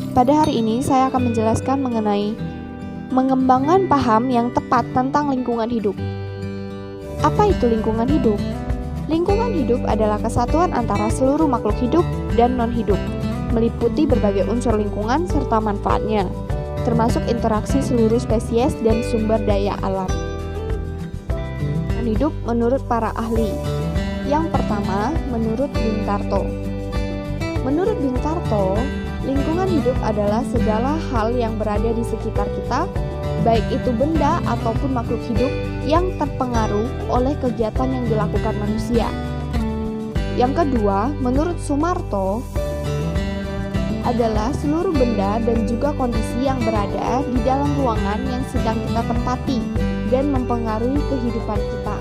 Pada hari ini saya akan menjelaskan mengenai mengembangkan paham yang tepat tentang lingkungan hidup. Apa itu lingkungan hidup? Lingkungan hidup adalah kesatuan antara seluruh makhluk hidup dan non-hidup, meliputi berbagai unsur lingkungan serta manfaatnya, termasuk interaksi seluruh spesies dan sumber daya alam. Hidup menurut para ahli. Yang pertama, menurut Bintaro. Menurut Bintaro, lingkungan hidup adalah segala hal yang berada di sekitar kita, baik itu benda ataupun makhluk hidup yang terpengaruh oleh kegiatan yang dilakukan manusia. Yang kedua, menurut Sumarto, adalah seluruh benda dan juga kondisi yang berada di dalam ruangan yang sedang kita tempati dan mempengaruhi kehidupan kita.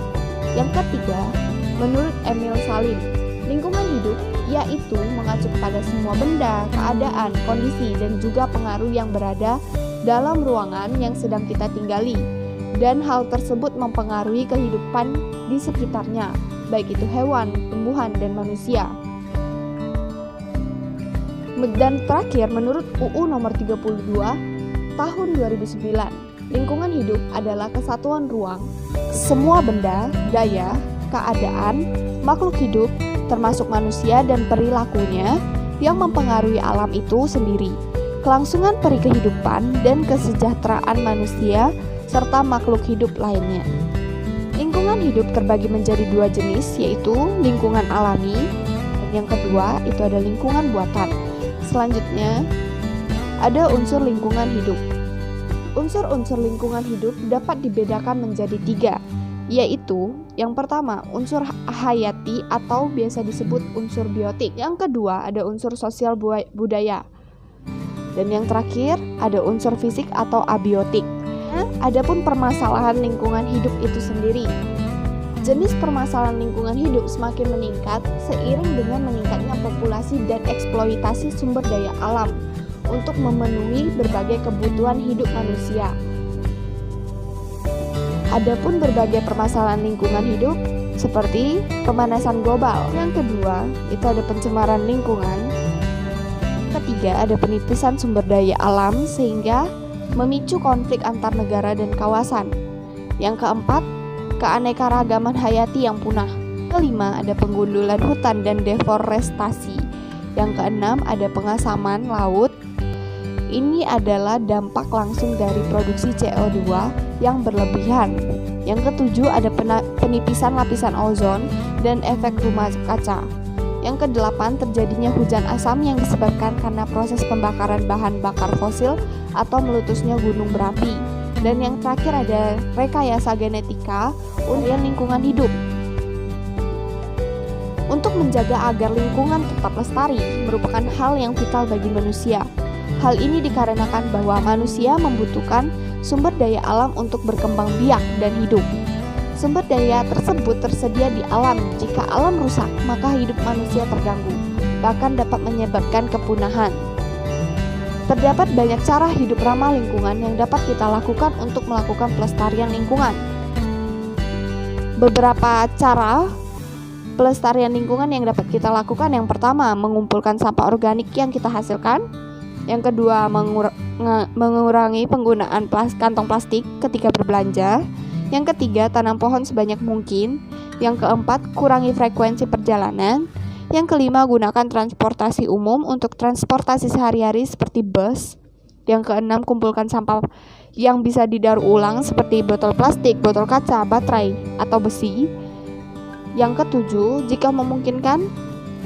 Yang ketiga, menurut Emil Salim, lingkungan hidup yaitu mengacu kepada semua benda, keadaan, kondisi, dan juga pengaruh yang berada dalam ruangan yang sedang kita tinggali, dan hal tersebut mempengaruhi kehidupan di sekitarnya, baik itu hewan, tumbuhan, dan manusia. Dan terakhir, menurut UU nomor 32 tahun 2009, lingkungan hidup adalah kesatuan ruang, semua benda, daya, keadaan, makhluk hidup, termasuk manusia dan perilakunya yang mempengaruhi alam itu sendiri, kelangsungan peri kehidupan dan kesejahteraan manusia serta makhluk hidup lainnya. Lingkungan hidup terbagi menjadi dua jenis, yaitu lingkungan alami dan yang kedua itu ada lingkungan buatan. Selanjutnya ada unsur lingkungan hidup. Unsur-unsur lingkungan hidup dapat dibedakan menjadi tiga, yaitu yang pertama unsur hayati atau biasa disebut unsur biotik. Yang kedua ada unsur sosial budaya. Dan yang terakhir ada unsur fisik atau abiotik. Adapun permasalahan lingkungan hidup itu sendiri. Jenis permasalahan lingkungan hidup semakin meningkat seiring dengan meningkatnya populasi dan eksploitasi sumber daya alam untuk memenuhi berbagai kebutuhan hidup manusia. Adapun berbagai permasalahan lingkungan hidup seperti pemanasan global. Yang kedua, itu ada pencemaran lingkungan. Ketiga, ada penipisan sumber daya alam sehingga memicu konflik antar negara dan kawasan. Yang keempat, keanekaragaman hayati yang punah. Kelima, ada penggundulan hutan dan deforestasi. Yang keenam, ada pengasaman laut. Ini adalah dampak langsung dari produksi CO2 yang berlebihan. Yang ketujuh ada penipisan lapisan ozon dan efek rumah kaca. Yang kedelapan terjadinya hujan asam yang disebabkan karena proses pembakaran bahan bakar fosil atau meletusnya gunung berapi. Dan yang terakhir ada rekayasa genetika untuk lingkungan hidup. Untuk menjaga agar lingkungan tetap lestari merupakan hal yang vital bagi manusia. Hal ini dikarenakan bahwa manusia membutuhkan sumber daya alam untuk berkembang biak dan hidup. Sumber daya tersebut tersedia di alam. Jika alam rusak, maka hidup manusia terganggu, bahkan dapat menyebabkan kepunahan. Terdapat banyak cara hidup ramah lingkungan yang dapat kita lakukan untuk melakukan pelestarian lingkungan. Beberapa cara pelestarian lingkungan yang dapat kita lakukan, yang pertama, mengumpulkan sampah organik yang kita hasilkan. Yang kedua, mengurangi penggunaan kantong plastik ketika berbelanja. Yang ketiga, tanam pohon sebanyak mungkin. Yang keempat, kurangi frekuensi perjalanan. Yang kelima, gunakan transportasi umum untuk transportasi sehari-hari seperti bus. Yang keenam, kumpulkan sampah yang bisa didaur ulang seperti botol plastik, botol kaca, baterai, atau besi. Yang ketujuh, jika memungkinkan,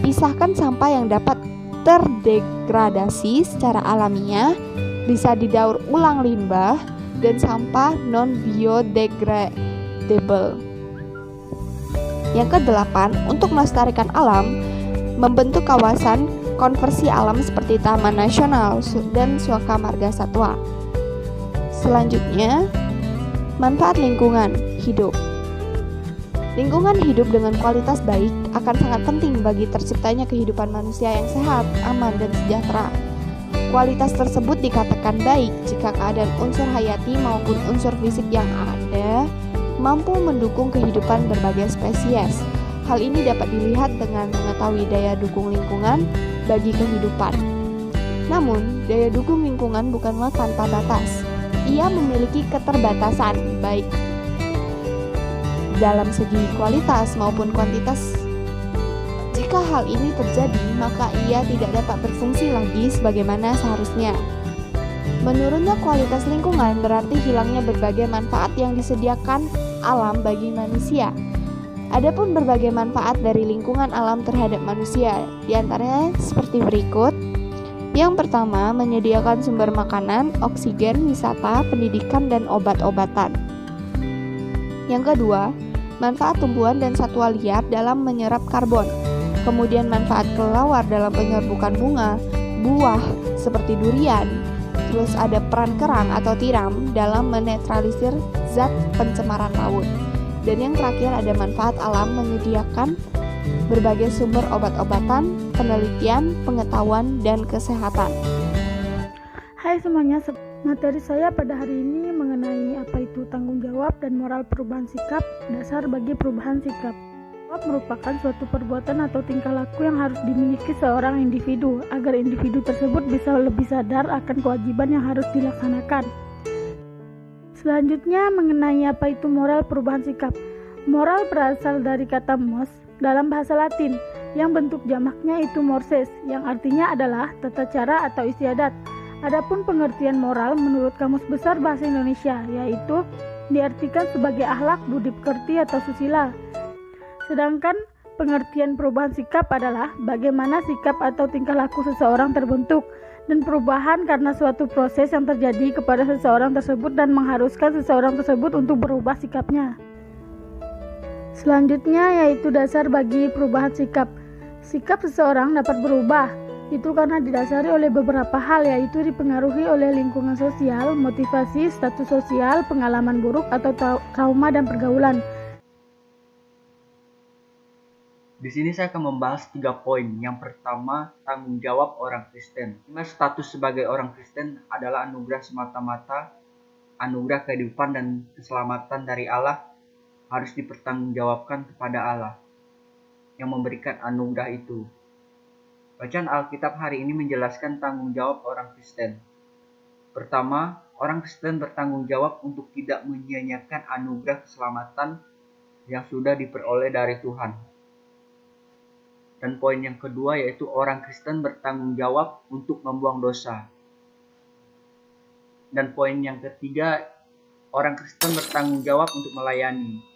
pisahkan sampah yang dapat terdegradasi secara alamiah, bisa didaur ulang limbah, dan sampah non-biodegradable. Yang kedelapan, untuk melestarikan alam, membentuk kawasan konversi alam seperti Taman Nasional dan Suaka Marga Satwa. Selanjutnya, manfaat lingkungan hidup. Lingkungan hidup dengan kualitas baik akan sangat penting bagi terciptanya kehidupan manusia yang sehat, aman, dan sejahtera. Kualitas tersebut dikatakan baik jika keadaan unsur hayati maupun unsur fisik yang ada mampu mendukung kehidupan berbagai spesies. Hal ini dapat dilihat dengan mengetahui daya dukung lingkungan bagi kehidupan. Namun, daya dukung lingkungan bukanlah tanpa batas. Ia memiliki keterbatasan, baik dalam segi kualitas maupun kuantitas. Jika hal ini terjadi, maka ia tidak dapat berfungsi lagi sebagaimana seharusnya. Menurunnya kualitas lingkungan berarti hilangnya berbagai manfaat yang disediakan alam bagi manusia. Adapun berbagai manfaat dari lingkungan alam terhadap manusia, diantaranya seperti berikut. Yang pertama, menyediakan sumber makanan, oksigen, wisata, pendidikan, dan obat-obatan. Yang kedua, manfaat tumbuhan dan satwa liar dalam menyerap karbon. Kemudian manfaat kelelawar dalam penyerbukan bunga, buah seperti durian. Terus ada peran kerang atau tiram dalam menetralisir zat pencemaran laut. Dan yang terakhir ada manfaat alam menyediakan berbagai sumber obat-obatan, penelitian, pengetahuan, dan kesehatan. Hai semuanya, materi saya pada hari ini mengenai apa itu tanggung jawab dan moral perubahan sikap, dasar bagi perubahan sikap. Merupakan suatu perbuatan atau tingkah laku yang harus dimiliki seorang individu agar individu tersebut bisa lebih sadar akan kewajiban yang harus dilaksanakan. Selanjutnya mengenai apa itu moral perubahan sikap. Moral berasal dari kata mos dalam bahasa Latin yang bentuk jamaknya itu morses, yang artinya adalah tata cara atau istiadat. Adapun pengertian moral menurut Kamus Besar Bahasa Indonesia yaitu diartikan sebagai akhlak, budi pekerti atau susila. Sedangkan pengertian perubahan sikap adalah bagaimana sikap atau tingkah laku seseorang terbentuk dan perubahan karena suatu proses yang terjadi kepada seseorang tersebut dan mengharuskan seseorang tersebut untuk berubah sikapnya. Selanjutnya yaitu dasar bagi perubahan sikap. Sikap seseorang dapat berubah, itu karena didasari oleh beberapa hal, yaitu dipengaruhi oleh lingkungan sosial, motivasi, status sosial, pengalaman buruk atau trauma dan pergaulan. Di sini saya akan membahas 3 poin. Yang pertama, tanggung jawab orang Kristen. Status sebagai orang Kristen adalah anugerah semata-mata, anugerah kehidupan dan keselamatan dari Allah harus dipertanggungjawabkan kepada Allah yang memberikan anugerah itu. Bacaan Alkitab hari ini menjelaskan tanggung jawab orang Kristen. Pertama, orang Kristen bertanggung jawab untuk tidak menyia-nyiakan anugerah keselamatan yang sudah diperoleh dari Tuhan. Dan poin yang kedua yaitu orang Kristen bertanggung jawab untuk membuang dosa. Dan poin yang ketiga, orang Kristen bertanggung jawab untuk melayani.